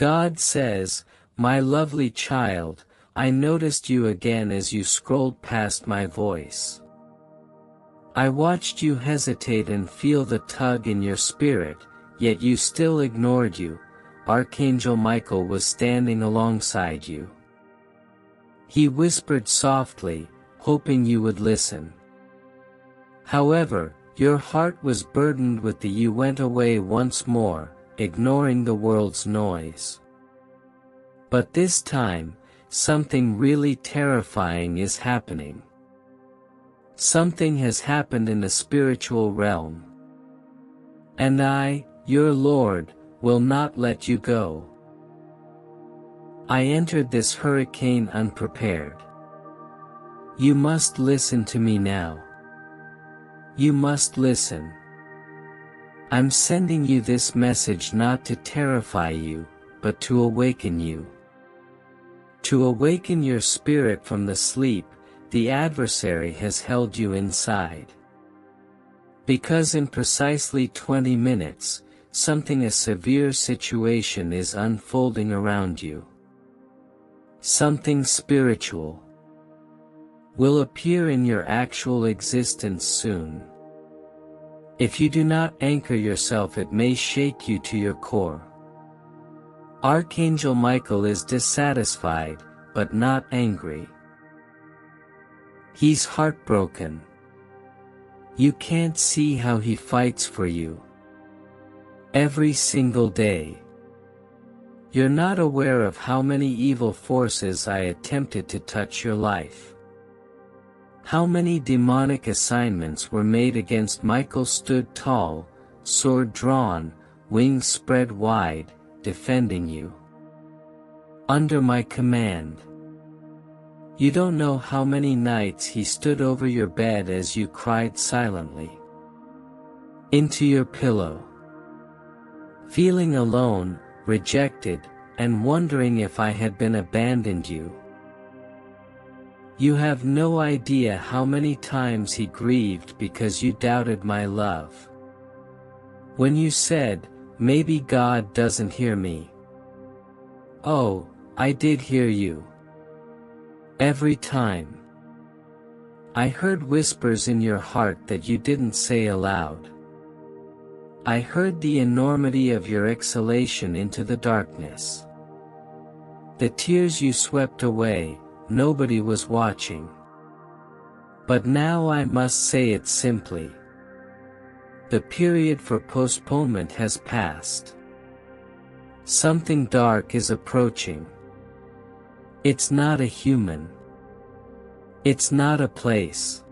God says, "My lovely child, I noticed you again as you scrolled past my voice. I watched you hesitate and feel the tug in your spirit, yet you still ignored you. Archangel Michael was standing alongside you. He whispered softly, hoping you would listen. However, your heart was burdened with the you went away once more, ignoring the world's noise. But this time, something really terrifying is happening. Something has happened in the spiritual realm. And I, your Lord, will not let you go. I entered this hurricane unprepared. You must listen to me now. You must listen. I'm sending you this message not to terrify you, but to awaken you. To awaken your spirit from the sleep the adversary has held you inside. Because in precisely 20 minutes, a severe situation is unfolding around you. Something spiritual will appear in your actual existence soon. If you do not anchor yourself, it may shake you to your core. Archangel Michael is dissatisfied, but not angry. He's heartbroken. You can't see how he fights for you. Every single day. You're not aware of how many evil forces I attempted to touch your life. How many demonic assignments were made against Michael stood tall, sword drawn, wings spread wide, defending you. Under my command. You don't know how many nights he stood over your bed as you cried silently. Into your pillow. Feeling alone, rejected, and wondering if I had been abandoned you. You have no idea how many times he grieved because you doubted my love. When you said, "Maybe God doesn't hear me." Oh, I did hear you. Every time. I heard whispers in your heart that you didn't say aloud. I heard the enormity of your exhalation into the darkness. The tears you swept away, nobody was watching. But now I must say it simply. The period for postponement has passed. Something dark is approaching. It's not a human. It's not a place.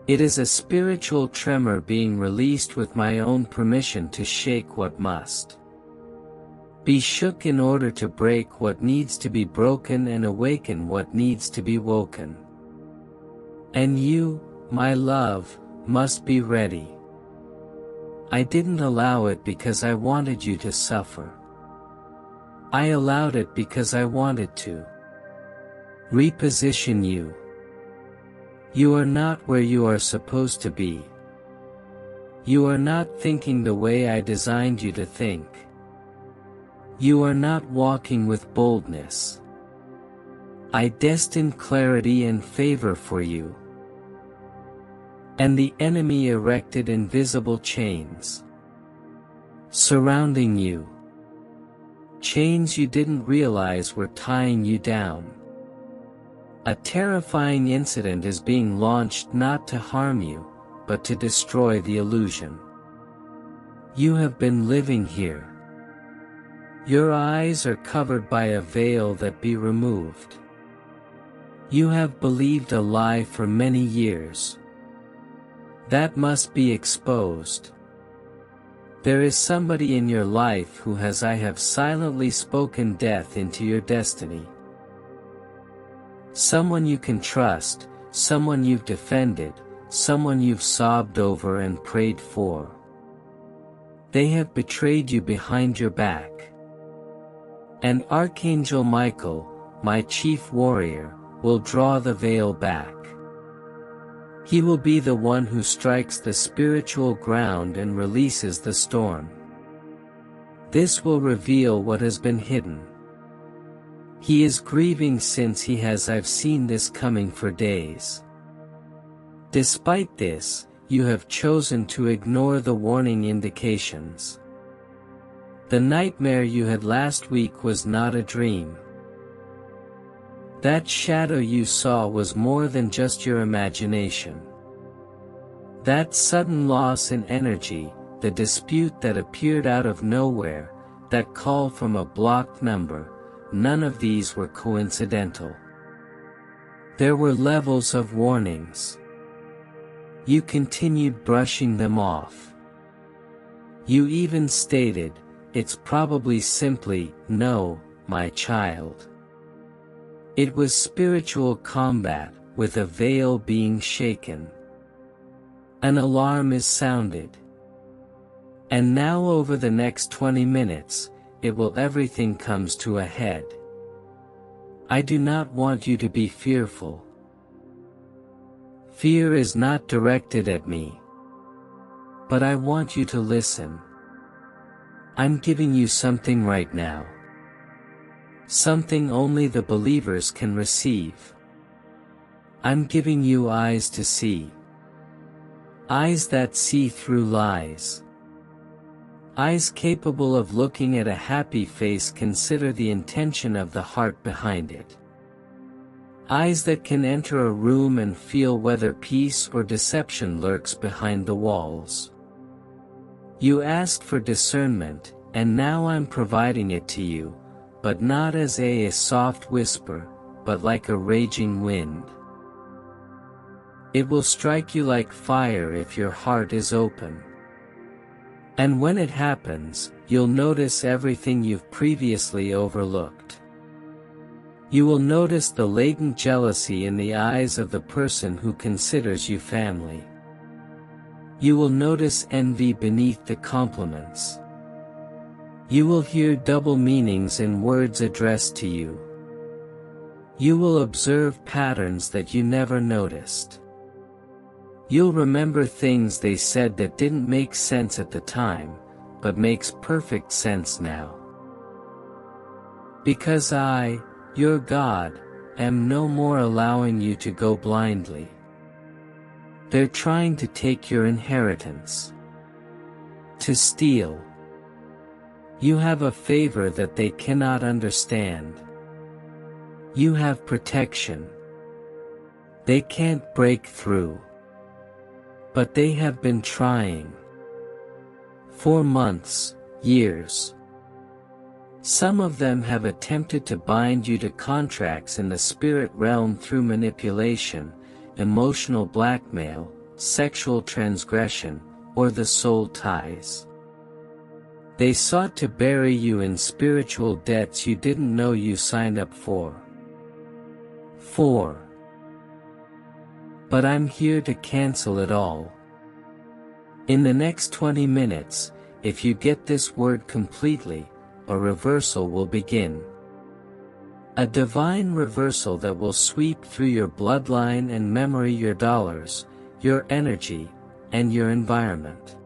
It is a spiritual tremor being released with my own permission to shake what must be shook in order to break what needs to be broken and awaken what needs to be woken. And you, my love, must be ready. I didn't allow it because I wanted you to suffer. I allowed it because I wanted to reposition you. You are not where you are supposed to be. You are not thinking the way I designed you to think. You are not walking with boldness. I destined clarity and favor for you. And the enemy erected invisible chains surrounding you. Chains you didn't realize were tying you down. A terrifying incident is being launched not to harm you, but to destroy the illusion. You have been living here. Your eyes are covered by a veil that be removed. You have believed a lie for many years. That must be exposed. There is somebody in your life who I have silently spoken death into your destiny. Someone you can trust, someone you've defended, someone you've sobbed over and prayed for. They have betrayed you behind your back. And Archangel Michael, my chief warrior, will draw the veil back. He will be the one who strikes the spiritual ground and releases the storm. This will reveal what has been hidden. He is grieving since he has I've seen this coming for days. Despite this, you have chosen to ignore the warning indications. The nightmare you had last week was not a dream. That shadow you saw was more than just your imagination. That sudden loss in energy, the dispute that appeared out of nowhere, that call from a blocked number, none of these were coincidental. There were levels of warnings. You continued brushing them off. You even stated, "It's probably simply, no, my child." It was spiritual combat, with a veil being shaken. An alarm is sounded. And now over the next 20 minutes, everything comes to a head. I do not want you to be fearful. Fear is not directed at me. But I want you to listen. I'm giving you something right now. Something only the believers can receive. I'm giving you eyes to see. Eyes that see through lies. Eyes capable of looking at a happy face, consider the intention of the heart behind it. Eyes that can enter a room and feel whether peace or deception lurks behind the walls. You asked for discernment, and now I'm providing it to you, but not as a soft whisper, but like a raging wind. It will strike you like fire if your heart is open. And when it happens, you'll notice everything you've previously overlooked. You will notice the latent jealousy in the eyes of the person who considers you family. You will notice envy beneath the compliments. You will hear double meanings in words addressed to you. You will observe patterns that you never noticed. You'll remember things they said that didn't make sense at the time, but makes perfect sense now. Because I, your God, am no more allowing you to go blindly. They're trying to take your inheritance. To steal. You have a favor that they cannot understand. You have protection. They can't break through. But they have been trying. For months, years. Some of them have attempted to bind you to contracts in the spirit realm through manipulation, emotional blackmail, sexual transgression, or the soul ties. They sought to bury you in spiritual debts you didn't know you signed up for. 4. But I'm here to cancel it all. In the next 20 minutes, if you get this word completely, a reversal will begin. A divine reversal that will sweep through your bloodline and memory, your dollars, your energy, and your environment.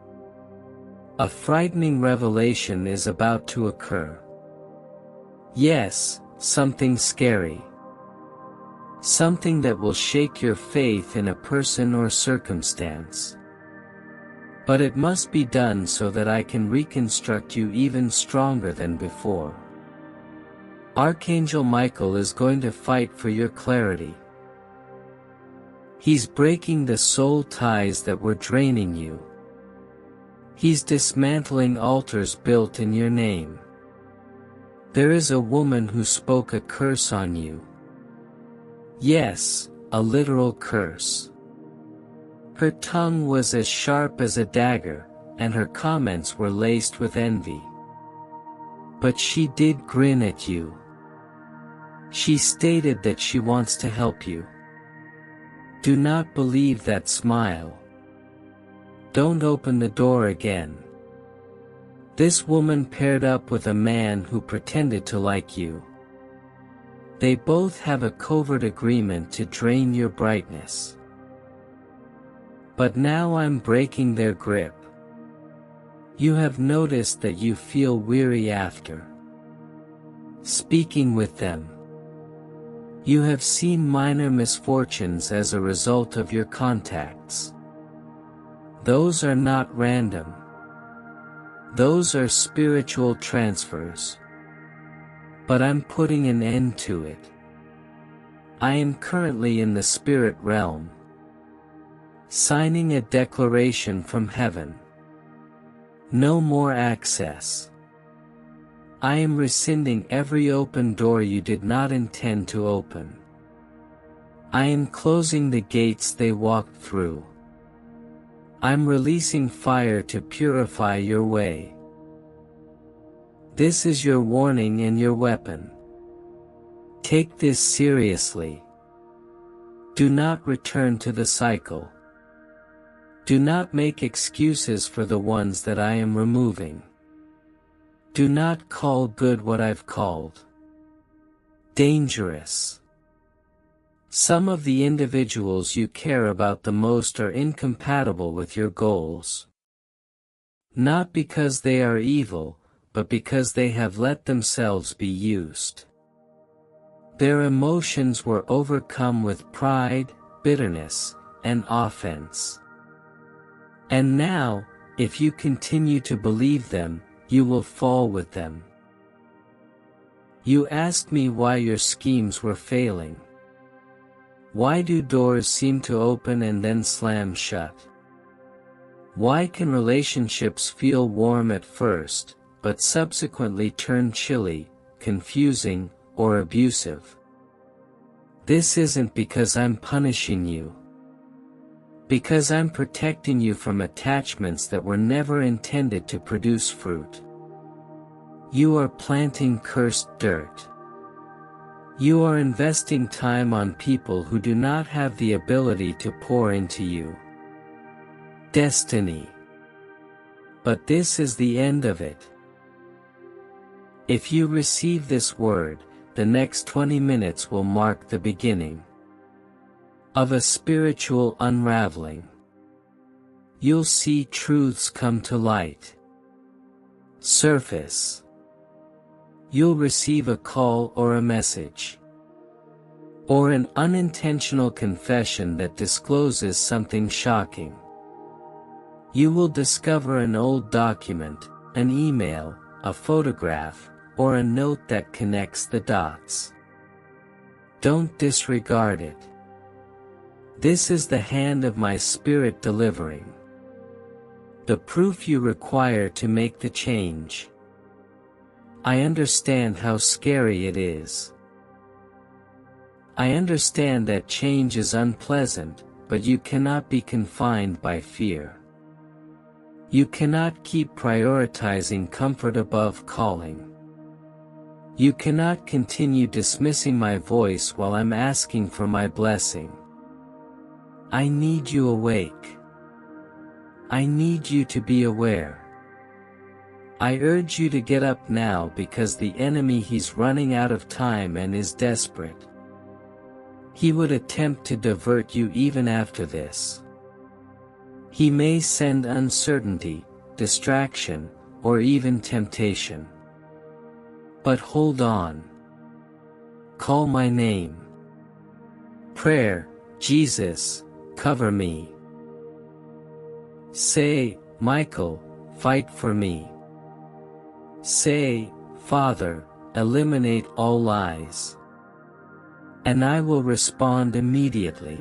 A frightening revelation is about to occur. Yes, something scary. Something that will shake your faith in a person or circumstance. But it must be done so that I can reconstruct you even stronger than before. Archangel Michael is going to fight for your clarity. He's breaking the soul ties that were draining you. He's dismantling altars built in your name. There is a woman who spoke a curse on you. Yes, a literal curse. Her tongue was as sharp as a dagger, and her comments were laced with envy. But she did grin at you. She stated that she wants to help you. Do not believe that smile. Don't open the door again. This woman paired up with a man who pretended to like you. They both have a covert agreement to drain your brightness. But now I'm breaking their grip. You have noticed that you feel weary after speaking with them. You have seen minor misfortunes as a result of your contacts. Those are not random. Those are spiritual transfers. But I'm putting an end to it. I am currently in the spirit realm, signing a declaration from heaven. No more access. I am rescinding every open door you did not intend to open. I am closing the gates they walked through. I'm releasing fire to purify your way. This is your warning and your weapon. Take this seriously. Do not return to the cycle. Do not make excuses for the ones that I am removing. Do not call good what I've called dangerous. Some of the individuals you care about the most are incompatible with your goals. Not because they are evil, but because they have let themselves be used. Their emotions were overcome with pride, bitterness, and offense. And now, if you continue to believe them, you will fall with them. You asked me why your schemes were failing. Why do doors seem to open and then slam shut? Why can relationships feel warm at first, but subsequently turn chilly, confusing, or abusive? This isn't because I'm punishing you. Because I'm protecting you from attachments that were never intended to produce fruit. You are planting cursed dirt. You are investing time on people who do not have the ability to pour into you. Destiny. But this is the end of it. If you receive this word, the next 20 minutes will mark the beginning of a spiritual unraveling. You'll see truths come to light. Surface. You'll receive a call or a message. Or an unintentional confession that discloses something shocking. You will discover an old document, an email, a photograph, or a note that connects the dots. Don't disregard it. This is the hand of my spirit delivering. The proof you require to make the change. I understand how scary it is. I understand that change is unpleasant, but you cannot be confined by fear. You cannot keep prioritizing comfort above calling. You cannot continue dismissing my voice while I'm asking for my blessing. I need you awake. I need you to be aware. I urge you to get up now because the enemy he's running out of time and is desperate. He would attempt to divert you even after this. He may send uncertainty, distraction, or even temptation. But hold on. Call my name. Prayer, Jesus, cover me. Say, Michael, fight for me. Say, Father, eliminate all lies. And I will respond immediately.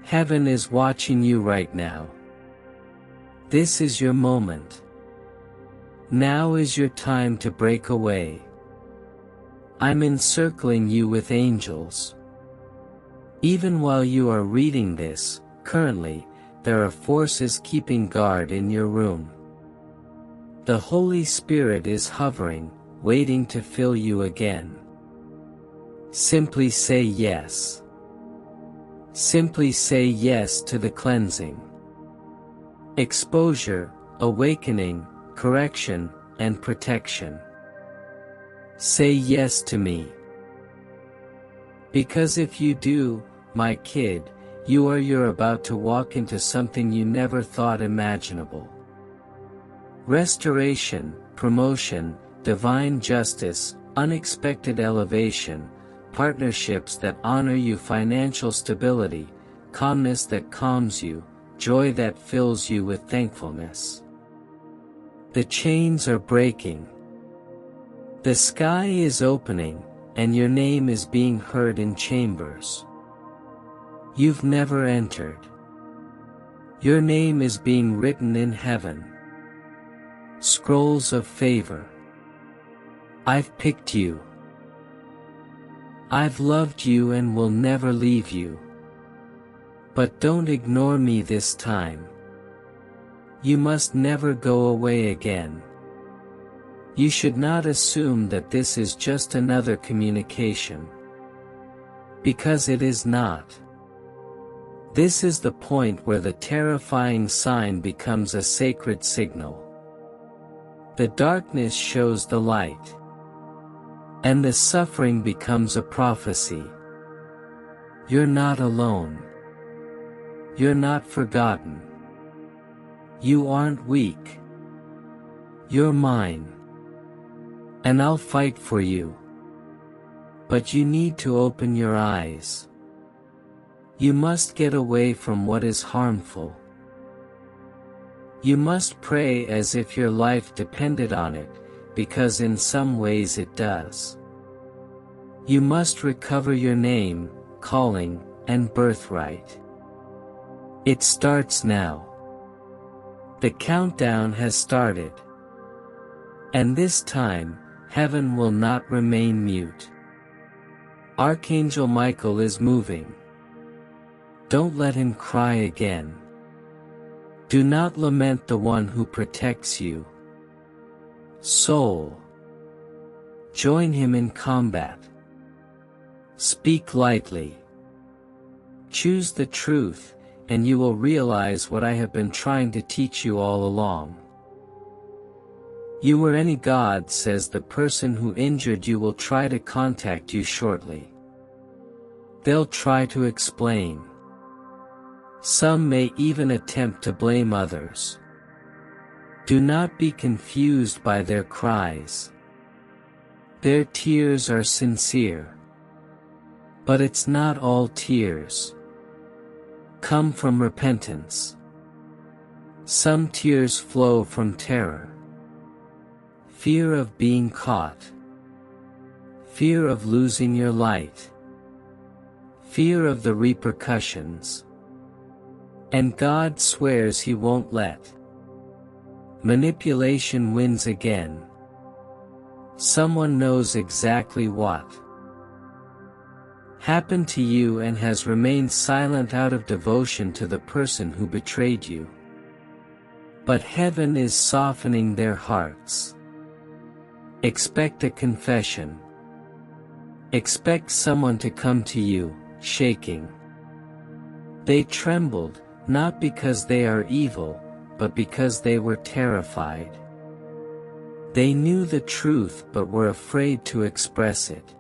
Heaven is watching you right now. This is your moment. Now is your time to break away. I'm encircling you with angels. Even while you are reading this, currently, there are forces keeping guard in your room. The Holy Spirit is hovering, waiting to fill you again. Simply say yes. Simply say yes to the cleansing. Exposure, awakening, correction, and protection. Say yes to me. Because if you do, my kid, you're about to walk into something you never thought imaginable. Restoration, promotion, divine justice, unexpected elevation, partnerships that honor you, financial stability, calmness that calms you, joy that fills you with thankfulness. The chains are breaking. The sky is opening, and your name is being heard in chambers you've never entered. Your name is being written in heaven. Scrolls of favor. I've picked you. I've loved you and will never leave you. But don't ignore me this time. You must never go away again. You should not assume that this is just another communication. Because it is not. This is the point where the terrifying sign becomes a sacred signal. The darkness shows the light. And the suffering becomes a prophecy. You're not alone. You're not forgotten. You aren't weak. You're mine. And I'll fight for you. But you need to open your eyes. You must get away from what is harmful. You must pray as if your life depended on it, because in some ways it does. You must recover your name, calling, and birthright. It starts now. The countdown has started. And this time, heaven will not remain mute. Archangel Michael is moving. Don't let him cry again. Do not lament the one who protects you. Soul. Join him in combat. Speak lightly. Choose the truth, and you will realize what I have been trying to teach you all along. You or any god says the person who injured you will try to contact you shortly. They'll try to explain. Some may even attempt to blame others. Do not be confused by their cries. Their tears are sincere. But it's not all tears. Come from repentance. Some tears flow from terror. Fear of being caught. Fear of losing your light. Fear of the repercussions. And God swears He won't let manipulation wins again. Someone knows exactly what happened to you and has remained silent out of devotion to the person who betrayed you. But heaven is softening their hearts. Expect a confession. Expect someone to come to you, shaking. They trembled, not because they are evil, but because they were terrified. They knew the truth but were afraid to express it.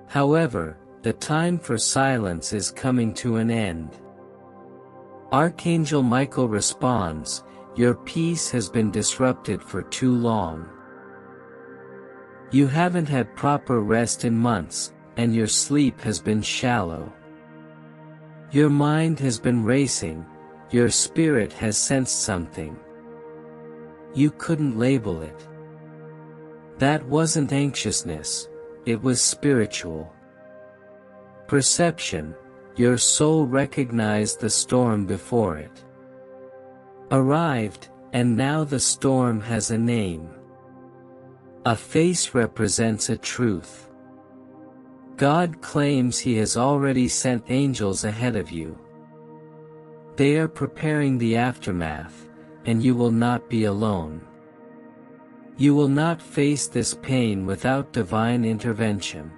However, the time for silence is coming to an end. Archangel Michael responds, "Your peace has been disrupted for too long. You haven't had proper rest in months, and your sleep has been shallow. Your mind has been racing, your spirit has sensed something. You couldn't label it. That wasn't anxiousness, it was spiritual. Perception, your soul recognized the storm before it. Arrived, and now the storm has a name. A face represents a truth. God claims He has already sent angels ahead of you. They are preparing the aftermath, and you will not be alone. You will not face this pain without divine intervention.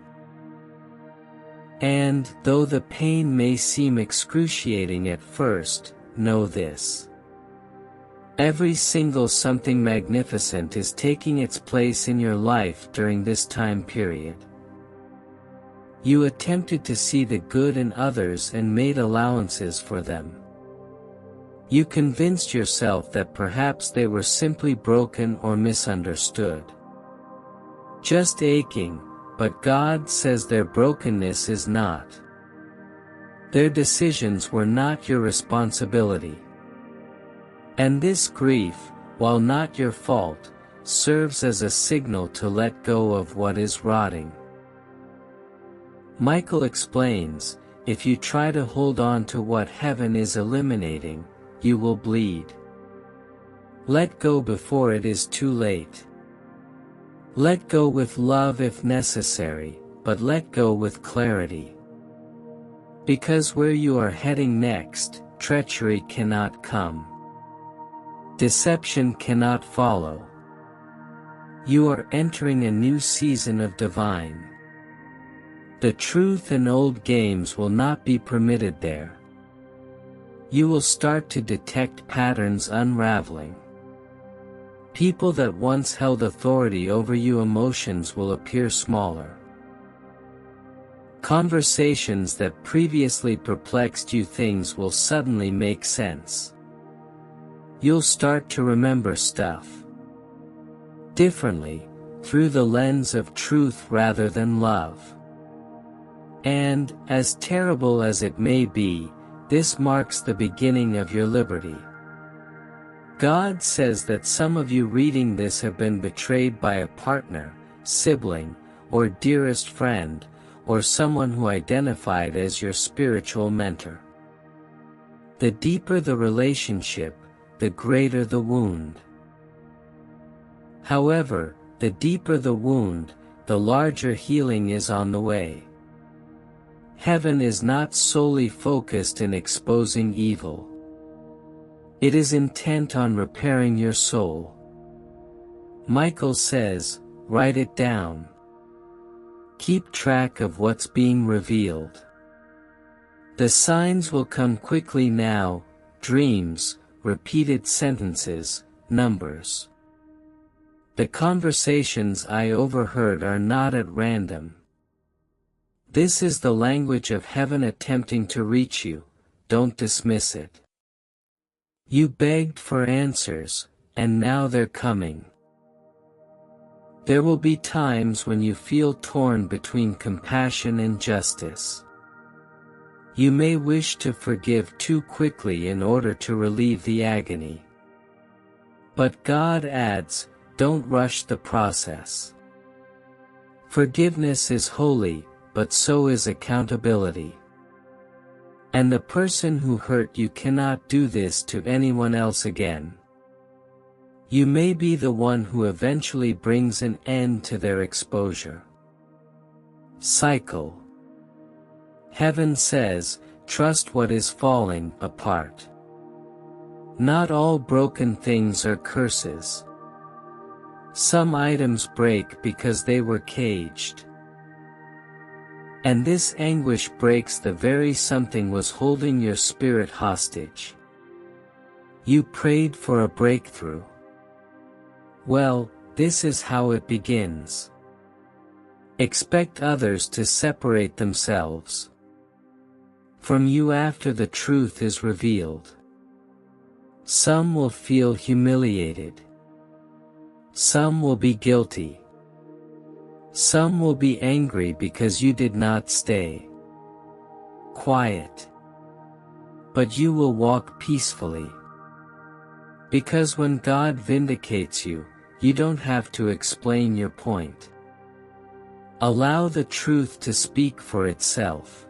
And, though the pain may seem excruciating at first, know this. Every single something magnificent is taking its place in your life during this time period. You attempted to see the good in others and made allowances for them. You convinced yourself that perhaps they were simply broken or misunderstood. Just aching, but God says their brokenness is not. Their decisions were not your responsibility. And this grief, while not your fault, serves as a signal to let go of what is rotting. Michael explains, if you try to hold on to what heaven is eliminating, you will bleed. Let go before it is too late. Let go with love if necessary, but let go with clarity. Because where you are heading next, treachery cannot come. Deception cannot follow. You are entering a new season of divine. The truth and old games will not be permitted there. You will start to detect patterns unraveling. People that once held authority over you, emotions will appear smaller. Conversations that previously perplexed you, things will suddenly make sense. You'll start to remember stuff differently, through the lens of truth rather than love. And, as terrible as it may be, this marks the beginning of your liberty. God says that some of you reading this have been betrayed by a partner, sibling, or dearest friend, or someone who identified as your spiritual mentor. The deeper the relationship, the greater the wound. However, the deeper the wound, the larger healing is on the way. Heaven is not solely focused in exposing evil. It is intent on repairing your soul. Michael says, write it down. Keep track of what's being revealed. The signs will come quickly now, dreams, repeated sentences, numbers. The conversations I overheard are not at random. This is the language of heaven attempting to reach you, don't dismiss it. You begged for answers, and now they're coming. There will be times when you feel torn between compassion and justice. You may wish to forgive too quickly in order to relieve the agony. But God adds, don't rush the process. Forgiveness is holy, but so is accountability. And the person who hurt you cannot do this to anyone else again. You may be the one who eventually brings an end to their exposure. Cycle. Heaven says, trust what is falling apart. Not all broken things are curses. Some items break because they were caged. And this anguish breaks the very something was holding your spirit hostage. You prayed for a breakthrough. Well, this is how it begins. Expect others to separate themselves from you after the truth is revealed. Some will feel humiliated. Some will be guilty. Some will be angry because you did not stay quiet. But you will walk peacefully. Because when God vindicates you, you don't have to explain your point. Allow the truth to speak for itself.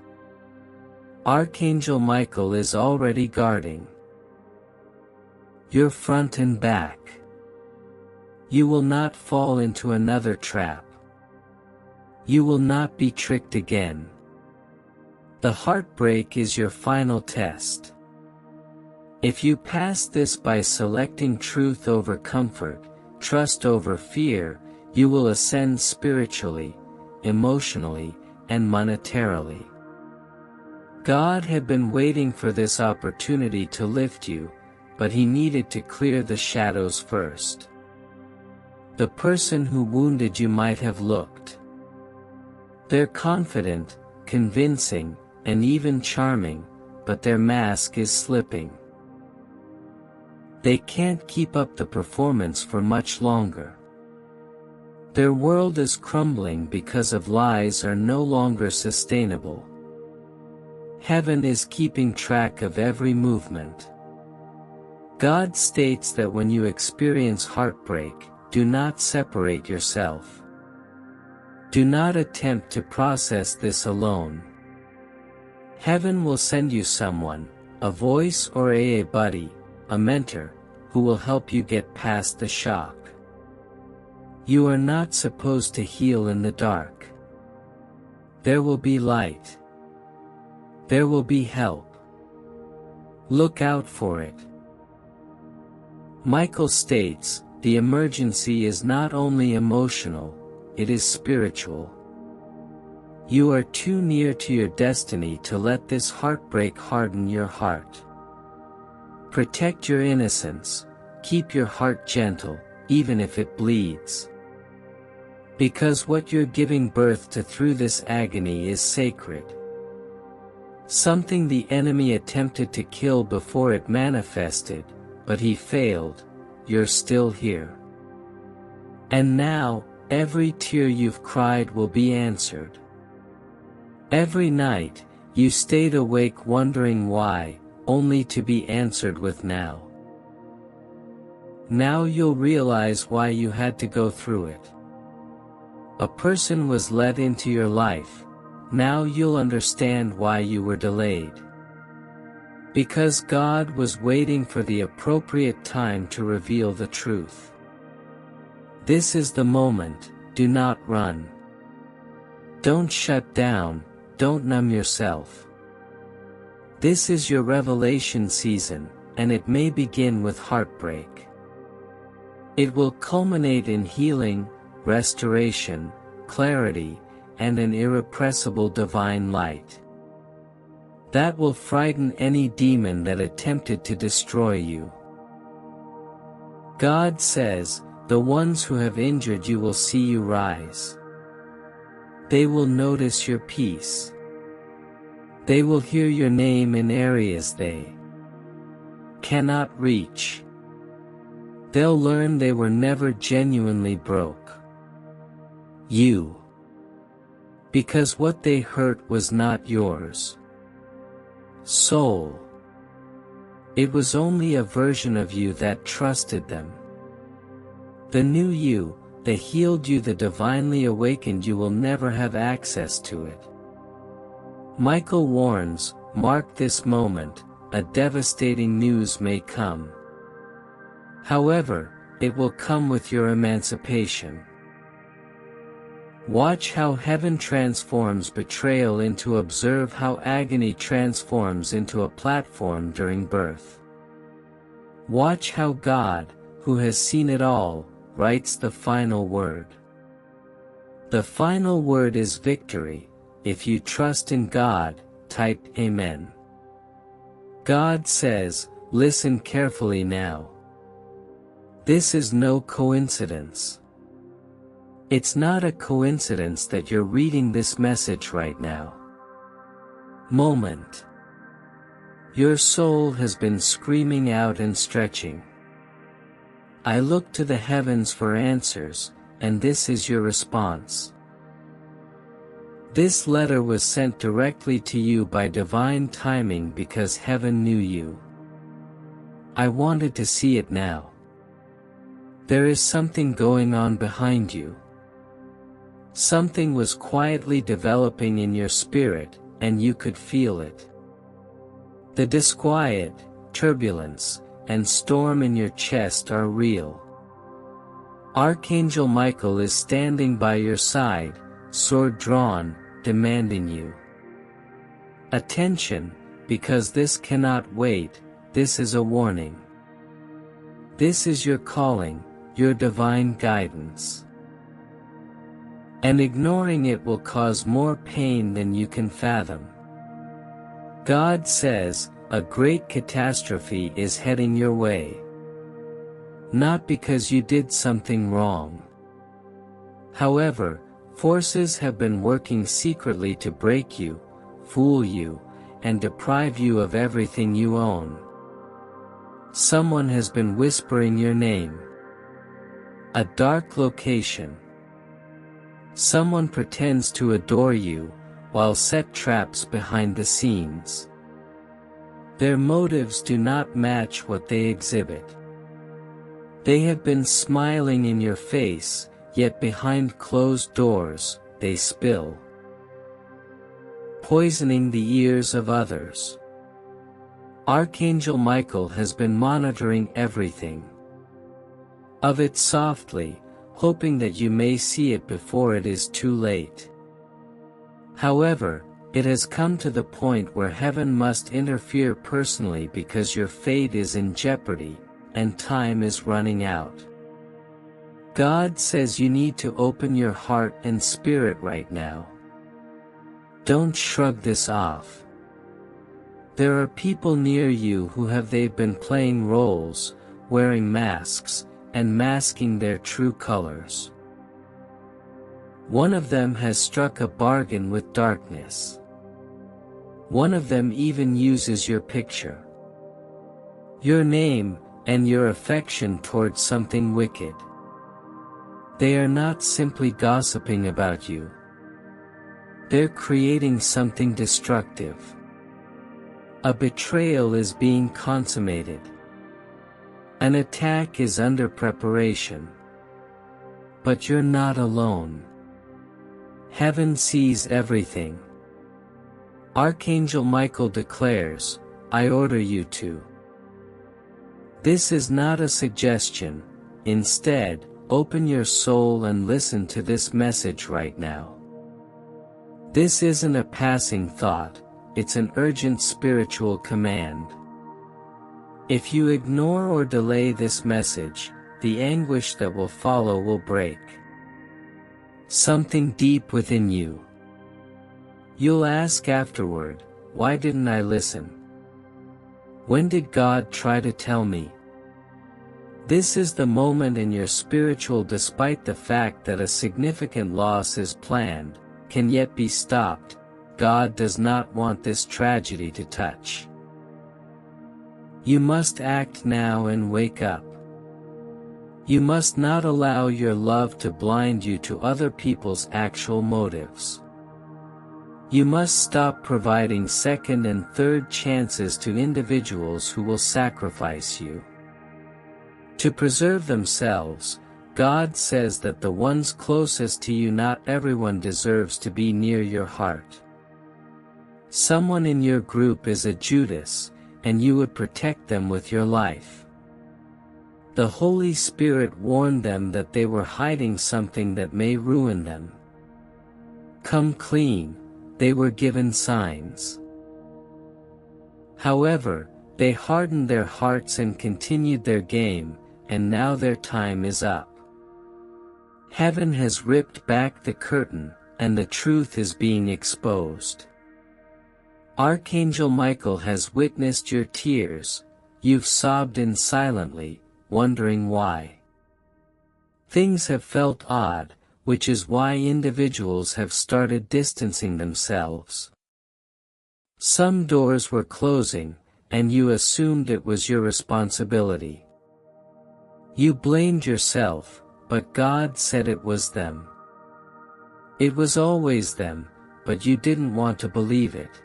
Archangel Michael is already guarding your front and back. You will not fall into another trap. You will not be tricked again. The heartbreak is your final test. If you pass this by selecting truth over comfort, trust over fear, you will ascend spiritually, emotionally, and monetarily. God had been waiting for this opportunity to lift you, but He needed to clear the shadows first. The person who wounded you might have looked. They're confident, convincing, and even charming, but their mask is slipping. They can't keep up the performance for much longer. Their world is crumbling because of lies are no longer sustainable. Heaven is keeping track of every movement. God states that when you experience heartbreak, do not separate yourself. Do not attempt to process this alone. Heaven will send you someone, a voice or a buddy, a mentor, who will help you get past the shock. You are not supposed to heal in the dark. There will be light. There will be help. Look out for it. Michael states, the emergency is not only emotional, it is spiritual. You are too near to your destiny to let this heartbreak harden your heart. Protect your innocence, keep your heart gentle, even if it bleeds. Because what you're giving birth to through this agony is sacred. Something the enemy attempted to kill before it manifested, but he failed. You're still here. And now, every tear you've cried will be answered. Every night, you stayed awake wondering why, only to be answered with now. Now you'll realize why you had to go through it. A person was let into your life. Now you'll understand why you were delayed. Because God was waiting for the appropriate time to reveal the truth. This is the moment, do not run. Don't shut down, don't numb yourself. This is your revelation season, and it may begin with heartbreak. It will culminate in healing, restoration, clarity, and an irrepressible divine light. That will frighten any demon that attempted to destroy you. God says, the ones who have injured you will see you rise. They will notice your peace. They will hear your name in areas they cannot reach. They'll learn they were never genuinely broke. You. Because what they hurt was not yours. Soul. It was only a version of you that trusted them. The new you, the healed you, the divinely awakened you will never have access to it. Michael warns, mark this moment, a devastating news may come. However, it will come with your emancipation. Watch how heaven transforms betrayal into observe how agony transforms into a platform during birth. Watch how God, who has seen it all, writes the final word. The final word is victory. If you trust in God, type Amen. God says, listen carefully now. This is no coincidence. It's not a coincidence that you're reading this message right now. Moment. Your soul has been screaming out and stretching. I look to the heavens for answers, and this is your response. This letter was sent directly to you by divine timing because heaven knew you. I wanted to see it now. There is something going on behind you. Something was quietly developing in your spirit, and you could feel it. The disquiet, turbulence, and storm in your chest are real. Archangel Michael is standing by your side, sword drawn, demanding you. Attention, because this cannot wait, this is a warning. This is your calling, your divine guidance. And ignoring it will cause more pain than you can fathom. God says, a great catastrophe is heading your way. Not because you did something wrong. However, forces have been working secretly to break you, fool you, and deprive you of everything you own. Someone has been whispering your name. A dark location. Someone pretends to adore you, while set traps behind the scenes. Their motives do not match what they exhibit. They have been smiling in your face, yet behind closed doors, they spill, poisoning the ears of others. Archangel Michael has been monitoring everything of it softly, hoping that you may see it before it is too late. However, it has come to the point where heaven must interfere personally because your fate is in jeopardy, and time is running out. God says you need to open your heart and spirit right now. Don't shrug this off. There are people near you who they've been playing roles, wearing masks, and masking their true colors. One of them has struck a bargain with darkness. One of them even uses your picture, your name, and your affection towards something wicked. They are not simply gossiping about you. They're creating something destructive. A betrayal is being consummated. An attack is under preparation. But you're not alone. Heaven sees everything. Archangel Michael declares, I order you to. This is not a suggestion. Instead, open your soul and listen to this message right now. This isn't a passing thought, it's an urgent spiritual command. If you ignore or delay this message, the anguish that will follow will break something deep within you. You'll ask afterward, why didn't I listen? When did God try to tell me? This is the moment in your spiritual, despite the fact that a significant loss is planned, can yet be stopped. God does not want this tragedy to touch. You must act now and wake up. You must not allow your love to blind you to other people's actual motives. You must stop providing second and third chances to individuals who will sacrifice you to preserve themselves. God says that the ones closest to you, not everyone deserves to be near your heart. Someone in your group is a Judas, and you would protect them with your life. The Holy Spirit warned them that they were hiding something that may ruin them. Come clean, they were given signs. However, they hardened their hearts and continued their game, and now their time is up. Heaven has ripped back the curtain, and the truth is being exposed. Archangel Michael has witnessed your tears. You've sobbed in silently, wondering why. Things have felt odd, which is why individuals have started distancing themselves. Some doors were closing, and you assumed it was your responsibility. You blamed yourself, but God said it was them. It was always them, but you didn't want to believe it.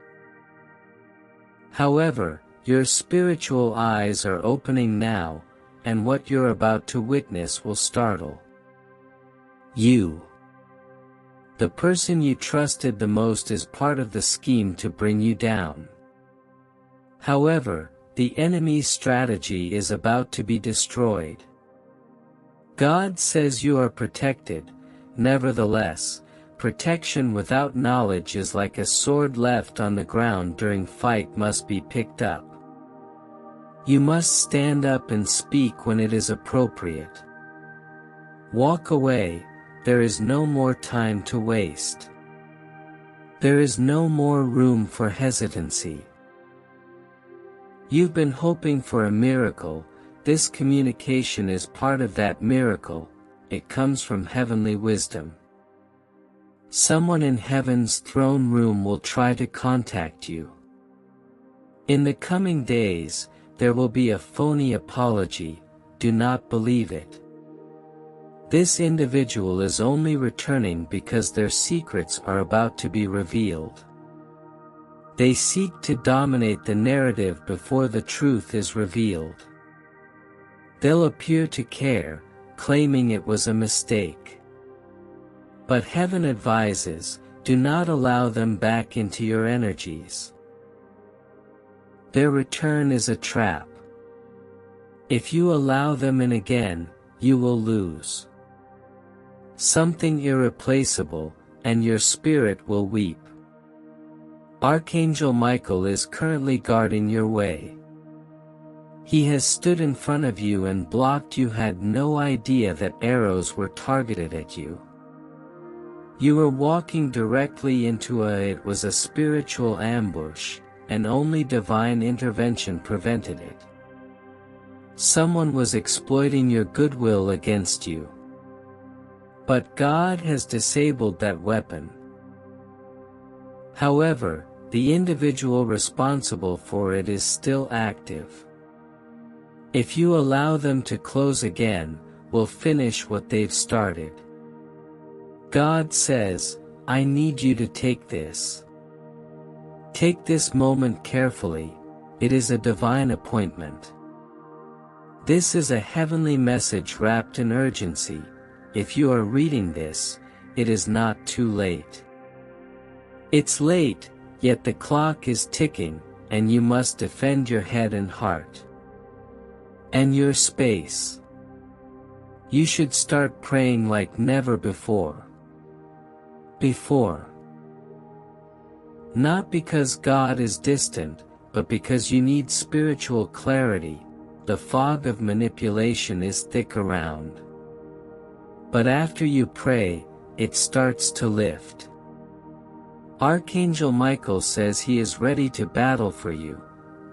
However, your spiritual eyes are opening now, and what you're about to witness will startle you. The person you trusted the most is part of the scheme to bring you down. However, the enemy's strategy is about to be destroyed. God says you are protected. Nevertheless, protection without knowledge is like a sword left on the ground during fight must be picked up. You must stand up and speak when it is appropriate. Walk away, there is no more time to waste. There is no more room for hesitancy. You've been hoping for a miracle. This communication is part of that miracle. It comes from heavenly wisdom. Someone in heaven's throne room will try to contact you. In the coming days, there will be a phony apology, do not believe it. This individual is only returning because their secrets are about to be revealed. They seek to dominate the narrative before the truth is revealed. They'll appear to care, claiming it was a mistake. But heaven advises, do not allow them back into your energies. Their return is a trap. If you allow them in again, you will lose something irreplaceable, and your spirit will weep. Archangel Michael is currently guarding your way. He has stood in front of you and blocked. You had no idea that arrows were targeted at you. You were walking directly into it was a spiritual ambush, and only divine intervention prevented it. Someone was exploiting your goodwill against you. But God has disabled that weapon. However, the individual responsible for it is still active. If you allow them to close again, will finish what they've started. God says, I need you to take this. Take this moment carefully, it is a divine appointment. This is a heavenly message wrapped in urgency. If you are reading this, it is not too late. It's late, yet the clock is ticking, and you must defend your head and heart. And your space. You should start praying like never before. Not because God is distant, but because you need spiritual clarity. The fog of manipulation is thick around. But after you pray, it starts to lift. Archangel Michael says he is ready to battle for you,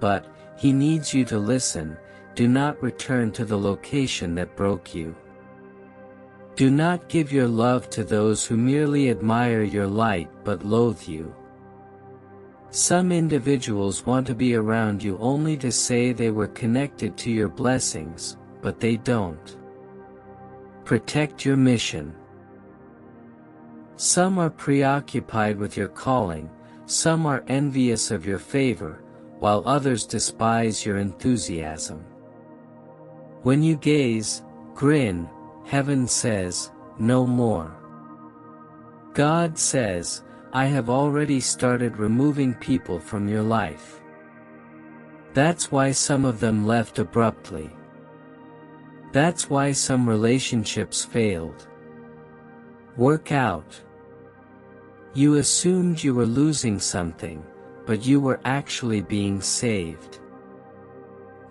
but he needs you to listen. Do not return to the location that broke you. Do not give your love to those who merely admire your light but loathe you. Some individuals want to be around you only to say they were connected to your blessings, but they don't. Protect your mission. Some are preoccupied with your calling, some are envious of your favor, while others despise your enthusiasm. When you gaze, grin, heaven says, no more. God says, I have already started removing people from your life. That's why some of them left abruptly. That's why some relationships failed. Work out. You assumed you were losing something, but you were actually being saved.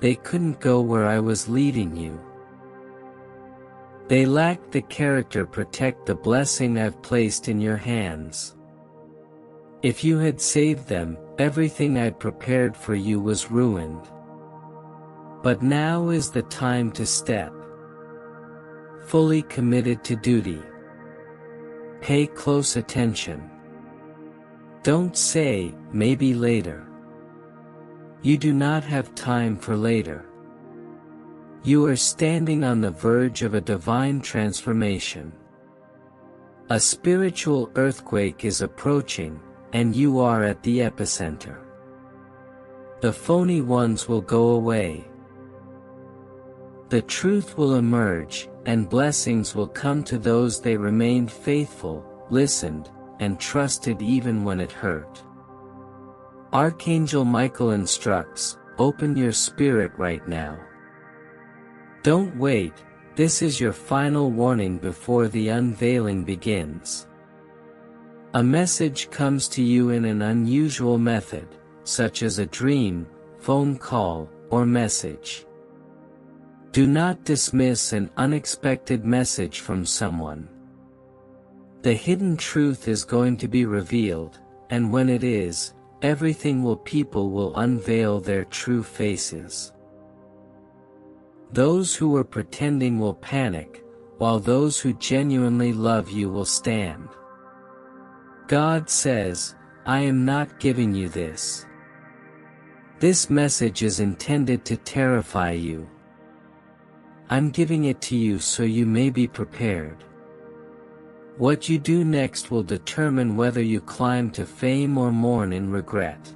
They couldn't go where I was leading you. They lacked the character to protect the blessing I've placed in your hands. If you had saved them, everything I'd prepared for you was ruined. But now is the time to step. Fully committed to duty. Pay close attention. Don't say, maybe later. You do not have time for later. You are standing on the verge of a divine transformation. A spiritual earthquake is approaching, and you are at the epicenter. The phony ones will go away. The truth will emerge, and blessings will come to those they remained faithful, listened, and trusted even when it hurt. Archangel Michael instructs, open your spirit right now. Don't wait, this is your final warning before the unveiling begins. A message comes to you in an unusual method, such as a dream, phone call, or message. Do not dismiss an unexpected message from someone. The hidden truth is going to be revealed, and when it is, people will unveil their true faces. Those who were pretending will panic, while those who genuinely love you will stand. God says, I am not giving you this. This message is intended to terrify you. I'm giving it to you so you may be prepared. What you do next will determine whether you climb to fame or mourn in regret.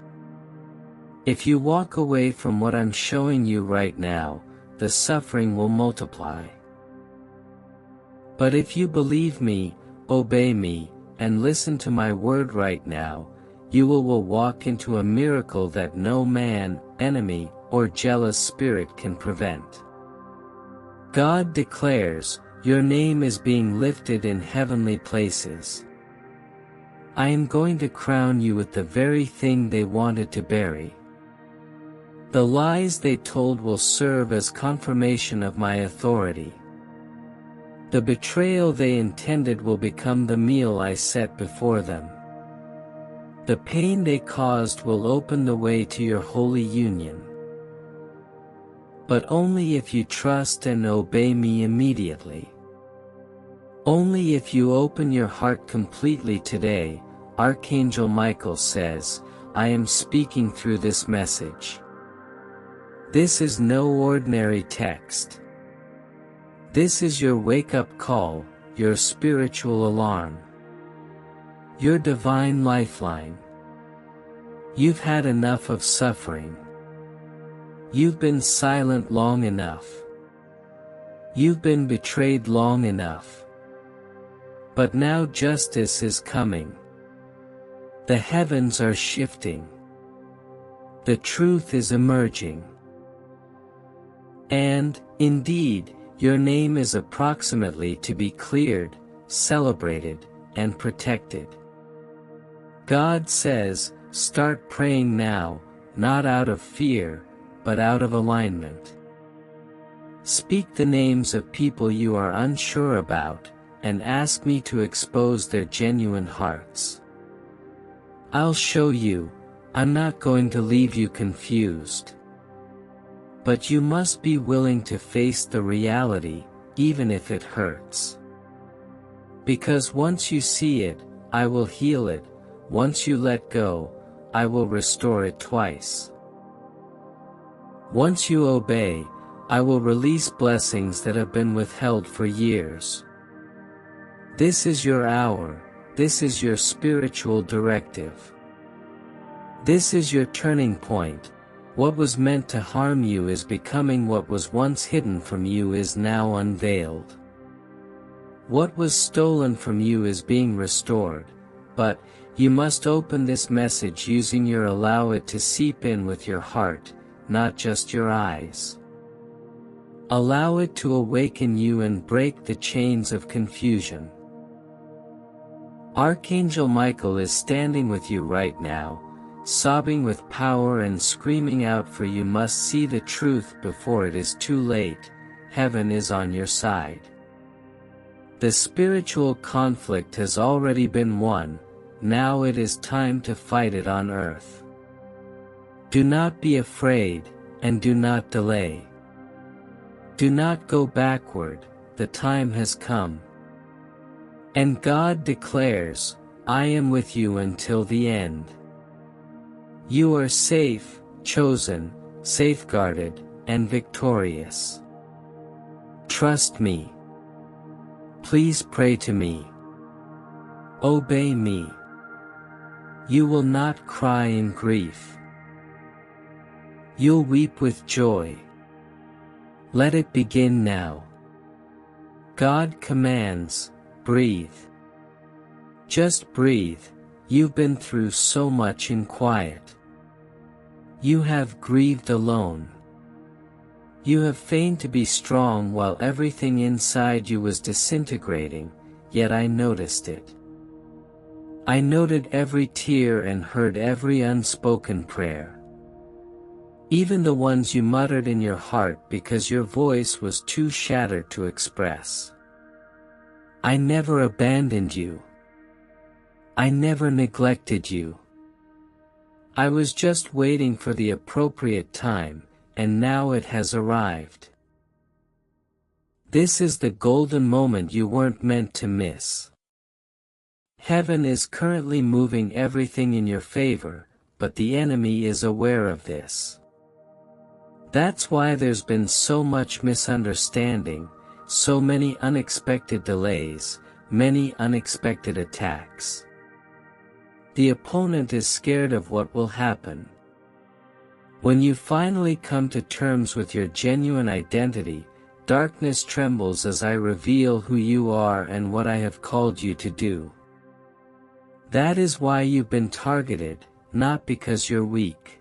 If you walk away from what I'm showing you right now, the suffering will multiply. But if you believe me, obey me, and listen to my word right now, you will walk into a miracle that no man, enemy, or jealous spirit can prevent. God declares, your name is being lifted in heavenly places. I am going to crown you with the very thing they wanted to bury. The lies they told will serve as confirmation of my authority. The betrayal they intended will become the meal I set before them. The pain they caused will open the way to your holy union. But only if you trust and obey me immediately. Only if you open your heart completely today, Archangel Michael says, I am speaking through this message. This is no ordinary text. This is your wake-up call, your spiritual alarm. Your divine lifeline. You've had enough of suffering. You've been silent long enough. You've been betrayed long enough. But now justice is coming. The heavens are shifting. The truth is emerging. And, indeed, your name is approximately to be cleared, celebrated, and protected. God says, start praying now, not out of fear, but out of alignment. Speak the names of people you are unsure about, and ask me to expose their genuine hearts. I'll show you. I'm not going to leave you confused. But you must be willing to face the reality, even if it hurts. Because once you see it, I will heal it. Once you let go, I will restore it twice. Once you obey, I will release blessings that have been withheld for years. This is your hour. This is your spiritual directive. This is your turning point. What was meant to harm you is becoming what was once hidden from you is now unveiled. What was stolen from you is being restored, but you must open this message using your allow it to seep in with your heart, not just your eyes. Allow it to awaken you and break the chains of confusion. Archangel Michael is standing with you right now, sobbing with power and screaming out for you must see the truth before it is too late. Heaven is on your side. The spiritual conflict has already been won, now it is time to fight it on earth. Do not be afraid, and do not delay. Do not go backward, the time has come. And God declares, I am with you until the end. You are safe, chosen, safeguarded, and victorious. Trust me. Please pray to me. Obey me. You will not cry in grief. You'll weep with joy. Let it begin now. God commands, breathe. Just breathe, you've been through so much in quiet. You have grieved alone. You have feigned to be strong while everything inside you was disintegrating, yet I noticed it. I noted every tear and heard every unspoken prayer. Even the ones you muttered in your heart because your voice was too shattered to express. I never abandoned you. I never neglected you. I was just waiting for the appropriate time, and now it has arrived. This is the golden moment you weren't meant to miss. Heaven is currently moving everything in your favor, but the enemy is aware of this. That's why there's been so much misunderstanding, so many unexpected delays, many unexpected attacks. The opponent is scared of what will happen. When you finally come to terms with your genuine identity, darkness trembles as I reveal who you are and what I have called you to do. That is why you've been targeted, not because you're weak.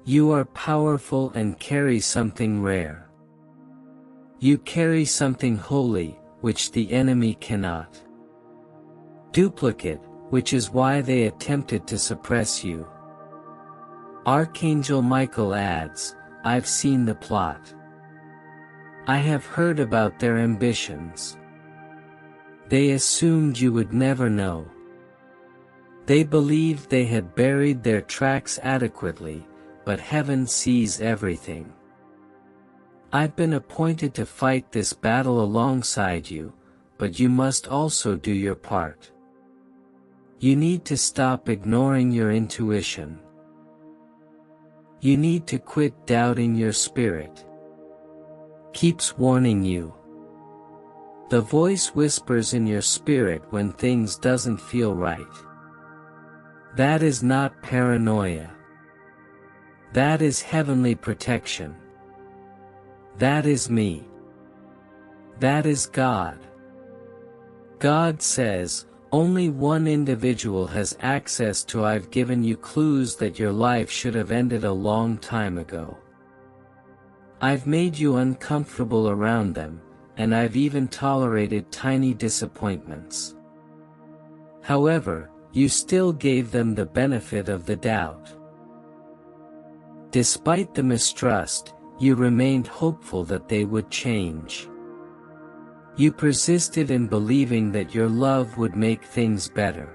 You are powerful and carry something rare. You carry something holy, which the enemy cannot duplicate, which is why they attempted to suppress you. Archangel Michael adds, I've seen the plot. I have heard about their ambitions. They assumed you would never know. They believed they had buried their tracks adequately, but heaven sees everything. I've been appointed to fight this battle alongside you, but you must also do your part. You need to stop ignoring your intuition. You need to quit doubting your spirit. Keeps warning you. The voice whispers in your spirit when things doesn't feel right. That is not paranoia. That is heavenly protection. That is me. That is God. God says, only one individual has access to. I've given you clues that your life should have ended a long time ago. I've made you uncomfortable around them, and I've even tolerated tiny disappointments. However, you still gave them the benefit of the doubt. Despite the mistrust, you remained hopeful that they would change. You persisted in believing that your love would make things better.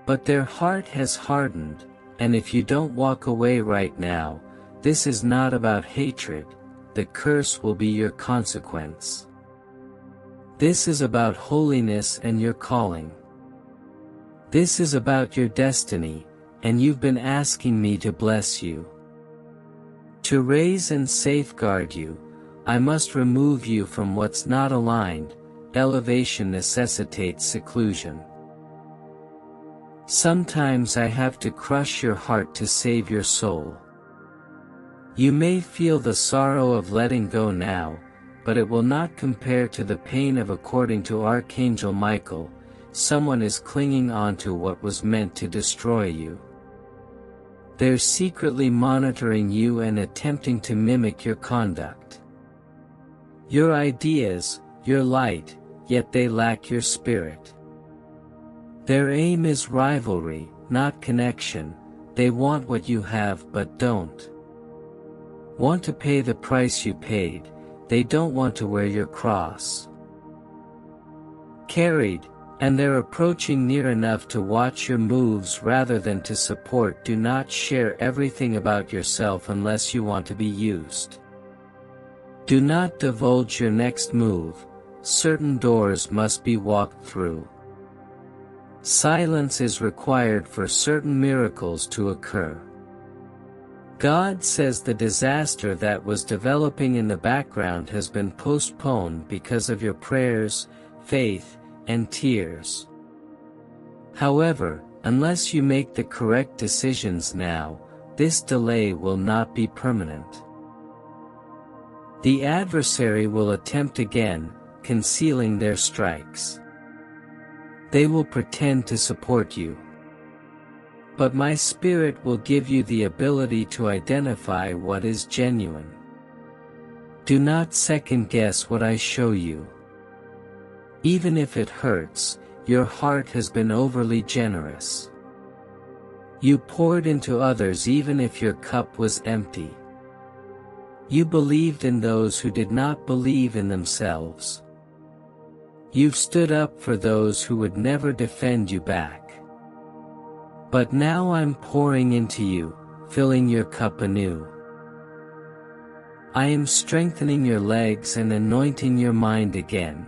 But their heart has hardened, and if you don't walk away right now, this is not about hatred, the curse will be your consequence. This is about holiness and your calling. This is about your destiny, and you've been asking me to bless you. To raise and safeguard you, I must remove you from what's not aligned. Elevation necessitates seclusion. Sometimes I have to crush your heart to save your soul. You may feel the sorrow of letting go now, but it will not compare to the pain of, according to Archangel Michael, someone is clinging on to what was meant to destroy you. They're secretly monitoring you and attempting to mimic your conduct. Your ideas, your light, yet they lack your spirit. Their aim is rivalry, not connection. They want what you have but don't want to pay the price you paid. They don't want to wear your cross carried, and they're approaching near enough to watch your moves rather than to support. Do not share everything about yourself unless you want to be used. Do not divulge your next move. Certain doors must be walked through. Silence is required for certain miracles to occur. God says the disaster that was developing in the background has been postponed because of your prayers, faith, and tears. However, unless you make the correct decisions now, this delay will not be permanent. The adversary will attempt again, concealing their strikes. They will pretend to support you. But my spirit will give you the ability to identify what is genuine. Do not second-guess what I show you. Even if it hurts, your heart has been overly generous. You poured into others even if your cup was empty. You believed in those who did not believe in themselves. You've stood up for those who would never defend you back. But now I'm pouring into you, filling your cup anew. I am strengthening your legs and anointing your mind again.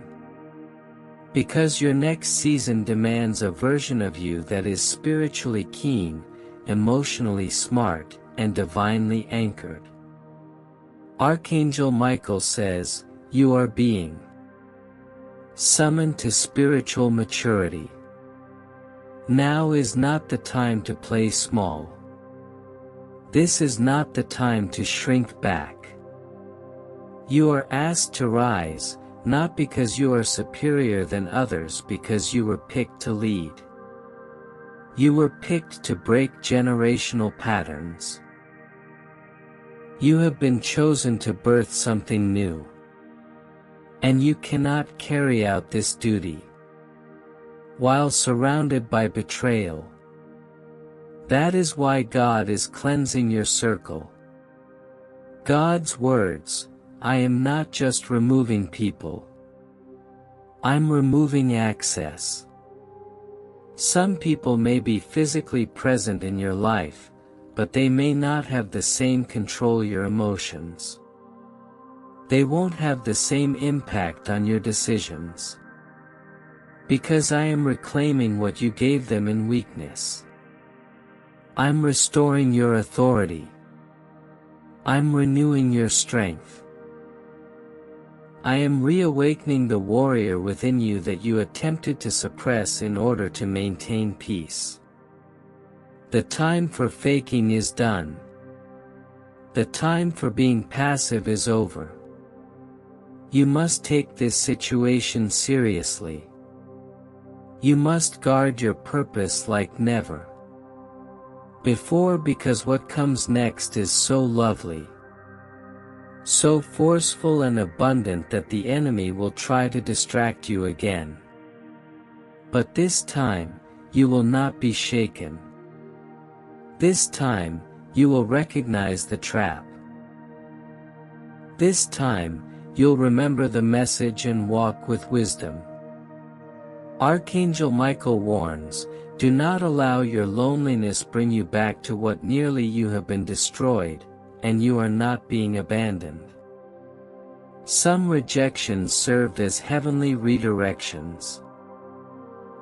Because your next season demands a version of you that is spiritually keen, emotionally smart, and divinely anchored. Archangel Michael says, you are being summoned to spiritual maturity. Now is not the time to play small. This is not the time to shrink back. You are asked to rise, not because you are superior than others, because you were picked to lead. You were picked to break generational patterns. You have been chosen to birth something new. And you cannot carry out this duty while surrounded by betrayal. That is why God is cleansing your circle. God's words, I am not just removing people. I'm removing access. Some people may be physically present in your life, but they may not have the same control your emotions. They won't have the same impact on your decisions. Because I am reclaiming what you gave them in weakness. I'm restoring your authority. I'm renewing your strength. I am reawakening the warrior within you that you attempted to suppress in order to maintain peace. The time for faking is done. The time for being passive is over. You must take this situation seriously. You must guard your purpose like never before, because what comes next is so lovely, so forceful and abundant that the enemy will try to distract you again. But this time, you will not be shaken. This time, you will recognize the trap. This time, you'll remember the message and walk with wisdom. Archangel Michael warns, do not allow your loneliness bring you back to what nearly you have been destroyed, and you are not being abandoned. Some rejections served as heavenly redirections.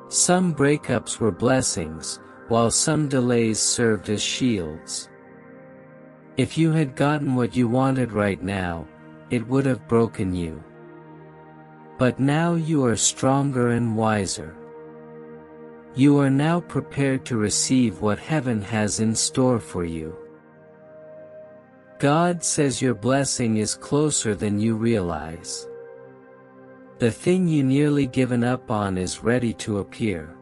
Some breakups were blessings, while some delays served as shields. If you had gotten what you wanted right now, it would have broken you. But now you are stronger and wiser. You are now prepared to receive what heaven has in store for you. God says your blessing is closer than you realize. The thing you nearly given up on is ready to appear.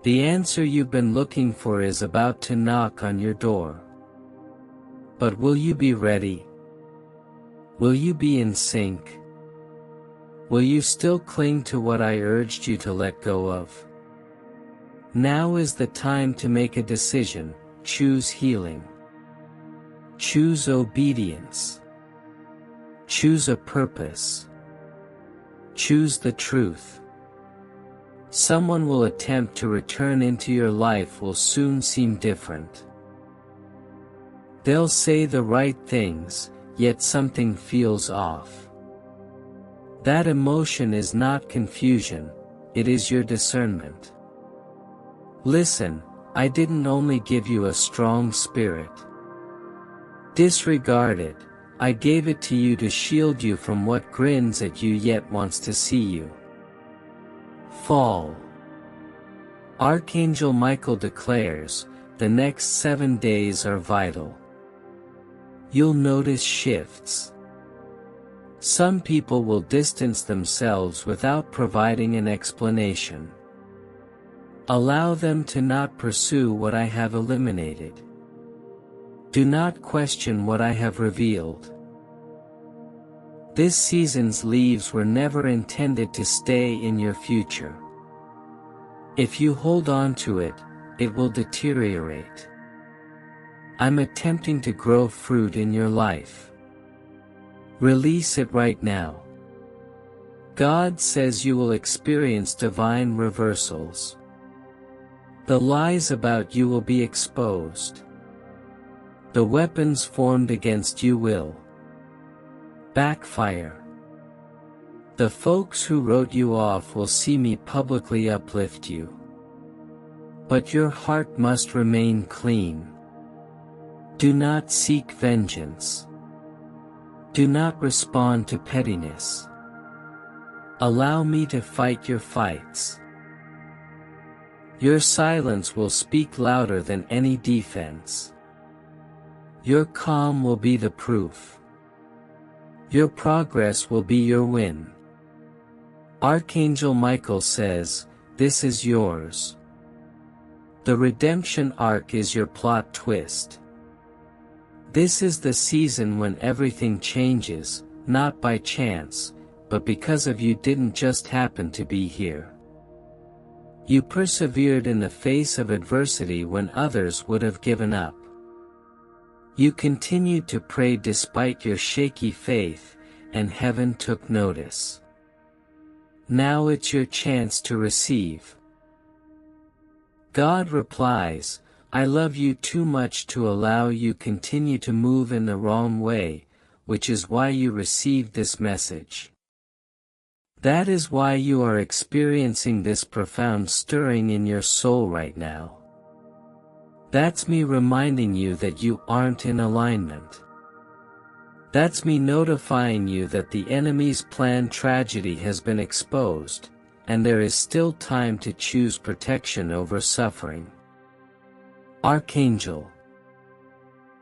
The answer you've been looking for is about to knock on your door. But will you be ready? Will you be in sync? Will you still cling to what I urged you to let go of? Now is the time to make a decision. Choose healing. Choose obedience. Choose a purpose. Choose the truth. Someone will attempt to return into your life will soon seem different. They'll say the right things, yet something feels off. That emotion is not confusion, it is your discernment. Listen, I didn't only give you a strong spirit. Disregard it, I gave it to you to shield you from what grins at you yet wants to see you fall. Archangel Michael declares, the next 7 days are vital. You'll notice shifts. Some people will distance themselves without providing an explanation. Allow them to not pursue what I have eliminated. Do not question what I have revealed. This season's leaves were never intended to stay in your future. If you hold on to it, it will deteriorate. I'm attempting to grow fruit in your life. Release it right now. God says you will experience divine reversals. The lies about you will be exposed. The weapons formed against you will backfire. The folks who wrote you off will see me publicly uplift you. But your heart must remain clean. Do not seek vengeance. Do not respond to pettiness. Allow me to fight your fights. Your silence will speak louder than any defense. Your calm will be the proof. Your progress will be your win. Archangel Michael says, "This is yours." The redemption arc is your plot twist. This is the season when everything changes, not by chance, but because of you didn't just happen to be here. You persevered in the face of adversity when others would have given up. You continued to pray despite your shaky faith, and heaven took notice. Now it's your chance to receive. God replies, "I love you too much to allow you continue to move in the wrong way, which is why you received this message. That is why you are experiencing this profound stirring in your soul right now. That's me reminding you that you aren't in alignment. That's me notifying you that the enemy's planned tragedy has been exposed, and there is still time to choose protection over suffering." Archangel